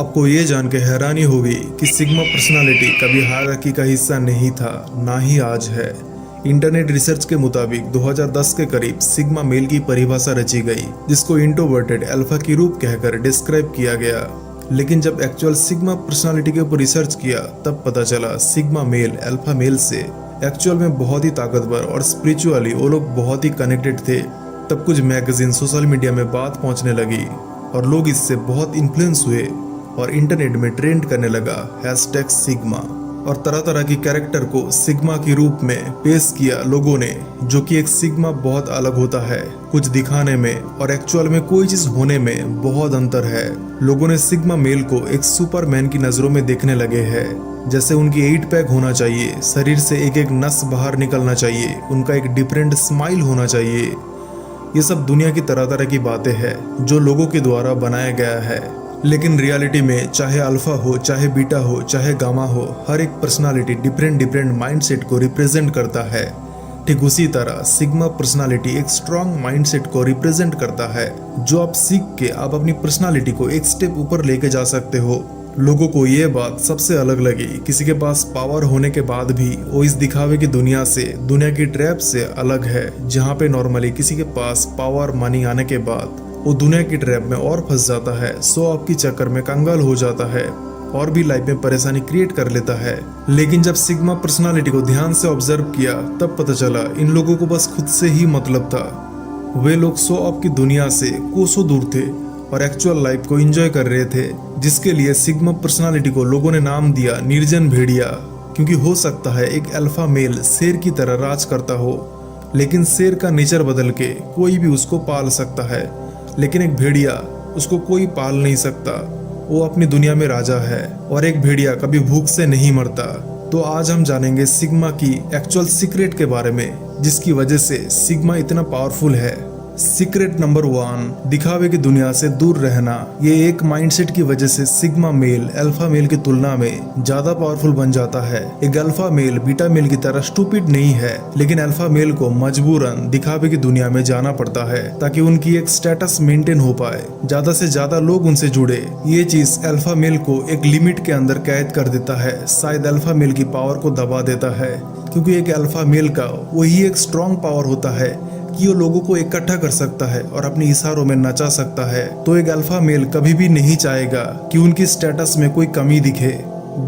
आपको ये जान के हैरानी होगी कि सिग्मा पर्सनालिटी कभी हायरार्की का हिस्सा नहीं था, ना ही आज है। इंटरनेट रिसर्च के मुताबिक 2010 के करीब सिग्मा मेल की परिभाषा रची गई, जिसको इंट्रोवर्टेड अल्फा की रूप कहकर डिस्क्राइब किया गया। लेकिन जब एक्चुअल सिग्मा पर्सनालिटी के ऊपर रिसर्च किया तब पता चला सिग्मा मेल अल्फा मेल से एक्चुअल में बहुत ही ताकतवर और स्पिरिचुअली वो लोग बहुत ही कनेक्टेड थे। तब कुछ मैगजीन सोशल मीडिया में बात पहुंचने लगी और लोग इससे बहुत इन्फ्लुएंस हुए और इंटरनेट में ट्रेंड करने लगा हैशटैग सिग्मा, और तरह तरह की कैरेक्टर को सिग्मा के रूप में पेश किया लोगों ने, जो कि एक सिग्मा बहुत अलग होता है। कुछ दिखाने में और एक्चुअल में कोई चीज होने में बहुत अंतर है। लोगों ने सिग्मा मेल को एक सुपरमैन की नजरों में देखने लगे हैं, जैसे उनकी 8 पैक होना चाहिए, शरीर से एक एक नस बाहर निकलना चाहिए, उनका एक डिफरेंट स्माइल होना चाहिए। ये सब दुनिया की तरह तरह की बातें हैं जो लोगों के द्वारा बनाया गया है। लेकिन रियलिटी में चाहे अल्फा हो, चाहे बीटा हो, चाहे गामा हो, हर एक पर्सनालिटी डिफरेंट माइंडसेट को रिप्रेजेंट करता है। ठीक उसी तरह सिग्मा पर्सनालिटी एक स्ट्रॉन्ग माइंडसेट को रिप्रेजेंट करता है, जो आप सीख के आप अपनी पर्सनालिटी को एक स्टेप ऊपर लेके जा सकते हो। लोगों को ये बात सबसे अलग लगी, किसी के पास पावर होने के बाद भी वो इस दिखावे की दुनिया से, दुनिया की ट्रैप से अलग है, जहाँ पे नॉर्मली किसी के पास पावर मनी आने के बाद वो दुनिया की ट्रैप में और फंस जाता है, शो ऑफ की चक्कर में कंगाल हो जाता है और भी लाइफ में परेशानी क्रिएट कर लेता है। लेकिन जब सिग्मा पर्सनालिटी को ध्यान से ऑब्जर्व किया तब पता चला इन लोगों को बस खुद से ही मतलब था। वे लोग शो ऑफ की दुनिया से कोसों दूर थे और एक्चुअल लाइफ को एंजॉय कर रहे थे, जिसके लिए सिग्मा पर्सनालिटी को लोगों ने नाम दिया निर्जन भेड़िया। क्योंकि हो सकता है एक अल्फा मेल शेर की तरह राज करता हो, लेकिन शेर का नेचर बदल के कोई भी उसको पाल सकता है, लेकिन एक भेड़िया उसको कोई पाल नहीं सकता। वो अपनी दुनिया में राजा है और एक भेड़िया कभी भूख से नहीं मरता। तो आज हम जानेंगे सिग्मा की एक्चुअल सीक्रेट के बारे में, जिसकी वजह से सिग्मा इतना पावरफुल है। सीक्रेट नंबर 1, दिखावे की दुनिया से दूर रहना। ये एक माइंडसेट की वजह से सिग्मा मेल अल्फा मेल की तुलना में ज्यादा पावरफुल बन जाता है। एक अल्फा मेल बीटा मेल की तरह स्टूपिड नहीं है, लेकिन अल्फा मेल को मजबूरन दिखावे की दुनिया में जाना पड़ता है ताकि उनकी एक स्टेटस मेंटेन हो पाए, ज्यादा से ज्यादा लोग उनसे जुड़े। ये चीज अल्फा मेल को एक लिमिट के अंदर कैद कर देता है, शायद अल्फा मेल की पावर को दबा देता है, क्योंकि एक अल्फा मेल का वही एक स्ट्रॉन्ग पावर होता है कि वो लोगों को इकट्ठा कर सकता है और अपने इशारों में नचा सकता है। तो एक अल्फा मेल कभी भी नहीं चाहेगा कि उनकी स्टेटस में कोई कमी दिखे।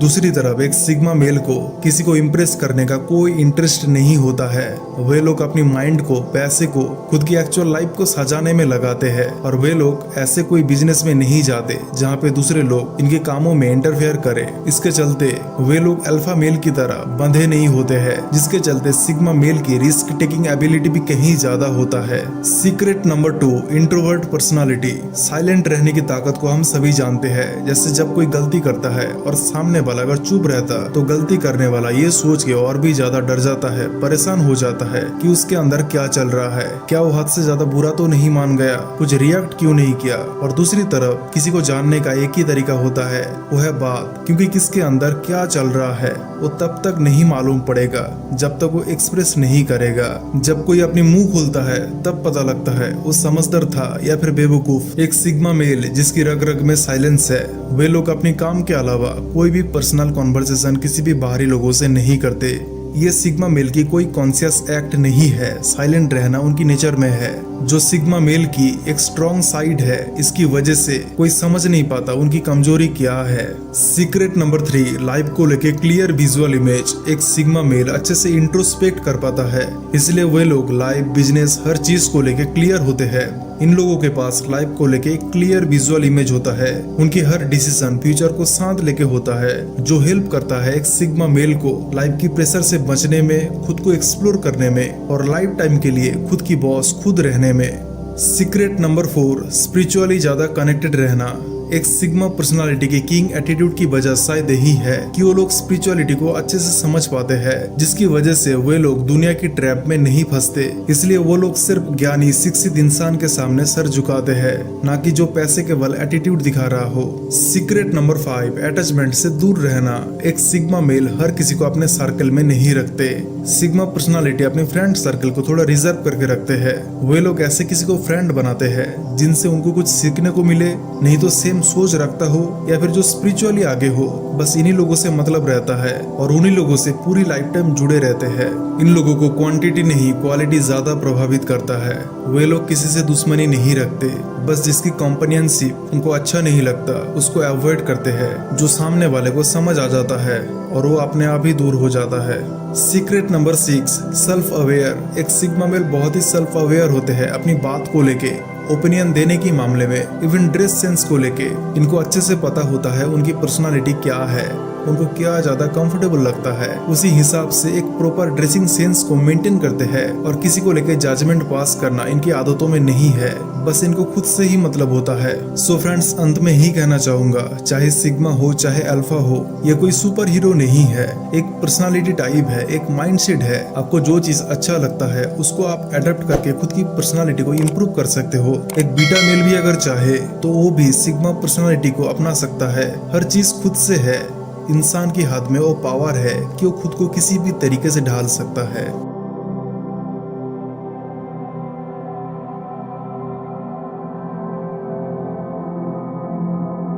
दूसरी तरफ एक सिग्मा मेल को किसी को इम्प्रेस करने का कोई इंटरेस्ट नहीं होता है। वे लोग अपनी माइंड को, पैसे को, खुद की एक्चुअल लाइफ को सजाने में लगाते हैं और वे लोग ऐसे कोई बिजनेस में नहीं जाते जहाँ पे दूसरे लोग इनके कामों में इंटरफेयर करे। इसके चलते वे लोग अल्फा मेल की तरह बंधे नहीं होते हैं, जिसके चलते सिग्मा मेल की रिस्क टेकिंग एबिलिटी भी कहीं ज्यादा होता है। Secret number 2, introvert personality. Silent रहने की ताकत को हम सभी जानते हैं। जैसे जब कोई गलती करता है और सामने वाला अगर चुप रहता तो गलती करने वाला ये सोच के और भी ज्यादा डर जाता है, परेशान हो जाता है कि उसके अंदर क्या चल रहा है, क्या वो हद से ज्यादा बुरा तो नहीं मान गया, कुछ रिएक्ट क्यों नहीं किया। और दूसरी तरफ किसी को जानने का एक ही तरीका होता है, वो है बात, क्योंकि किसके अंदर क्या चल रहा है वो तब तक नहीं मालूम पड़ेगा जब तक वो एक्सप्रेस नहीं करेगा। जब कोई अपनी मुंह खोलता है तब पता लगता है वो समझदार था या फिर बेवकूफ। एक सिग्मा मेल जिसकी रग रग में साइलेंस है, वे लोग अपने काम के अलावा कोई भी पर्सनल कॉन्वर्सेशन किसी भी बाहरी लोगों से नहीं करते। ये सिग्मा मेल की कोई कॉन्शियस एक्ट नहीं है, साइलेंट रहना उनकी नेचर में है, जो सिग्मा मेल की एक स्ट्रॉन्ग साइड है। इसकी वजह से कोई समझ नहीं पाता उनकी कमजोरी क्या है। सीक्रेट नंबर 3, लाइफ को लेके क्लियर विजुअल इमेज। एक सिग्मा मेल अच्छे से इंट्रोस्पेक्ट कर पाता है, इसलिए वे लोग लाइफ, बिजनेस, हर चीज को लेके क्लियर होते हैं। इन लोगों के पास लाइफ को लेके एक क्लियर विजुअल इमेज होता है। उनकी हर डिसीजन फ्यूचर को साथ लेके होता है, जो हेल्प करता है एक सिग्मा मेल को लाइफ की प्रेशर से बचने में, खुद को एक्सप्लोर करने में और लाइफ टाइम के लिए खुद की बॉस खुद रहने में। सीक्रेट नंबर 4, स्पिरिचुअली ज्यादा कनेक्टेड रहना। एक सिग्मा पर्सनालिटी की किंग एटीट्यूड की वजह शायद यही है कि वो लोग स्पिरिचुअलिटी को अच्छे से समझ पाते हैं, जिसकी वजह से वे लोग दुनिया की ट्रैप में नहीं फंसते। इसलिए वो लोग सिर्फ ज्ञानी शिक्षित इंसान के सामने सर झुकाते हैं, ना कि जो पैसे के बल एटीट्यूड दिखा रहा हो। सीक्रेट नंबर 5, अटैचमेंट से दूर रहना। एक सिग्मा मेल हर किसी को अपने सर्कल में नहीं रखते। सिग्मा पर्सनालिटी अपने फ्रेंड सर्कल को थोड़ा रिजर्व करके रखते हैं। वे लोग ऐसे किसी को फ्रेंड बनाते हैं जिनसे उनको कुछ सीखने को मिले, नहीं तो सेम सेम सोच रखता हो या फिर जो स्पिरिचुअली आगे हो, बस इन्हीं लोगों से मतलब रहता है और उन्हीं लोगों से पूरी लाइफ टाइम जुड़े रहते हैं। इन लोगों को क्वांटिटी नहीं क्वालिटी ज्यादा प्रभावित करता है। वे लोग किसी से दुश्मनी नहीं रखते, बस जिसकी कंपेनियनशिप उनको अच्छा नहीं लगता उसको अवॉइड करते हैं। जो सामने वाले को समझ आ जाता है और वो अपने आप ही दूर हो जाता है। Secret number 6, self aware. एक सिग्मा मेल बहुत ही सेल्फ अवेयर होते हैं अपनी बात को लेके, ओपिनियन देने के मामले में, इवन ड्रेस सेंस को लेके। इनको अच्छे से पता होता है उनकी पर्सनालिटी क्या है, उनको क्या ज्यादा कंफर्टेबल लगता है, उसी हिसाब से एक प्रॉपर ड्रेसिंग सेंस को मेंटेन करते हैं। और किसी को लेके जजमेंट पास करना इनकी आदतों में नहीं है, बस इनको खुद से ही मतलब होता है। सो फ्रेंड्स, अंत में ही कहना चाहूंगा, चाहे सिग्मा हो चाहे अल्फा हो, ये कोई सुपर हीरो नहीं है। एक पर्सनालिटी टाइप है, एक माइंडसेट है। आपको जो चीज अच्छा लगता है उसको आप अडेप्ट करके खुद की पर्सनालिटी को इम्प्रूव कर सकते हो। एक बीटा मेल भी अगर चाहे तो वो भी सिग्मा पर्सनालिटी को अपना सकता है। हर चीज खुद से है। इंसान के हाथ में वो पावर है कि वो खुद को किसी भी तरीके से ढाल सकता है।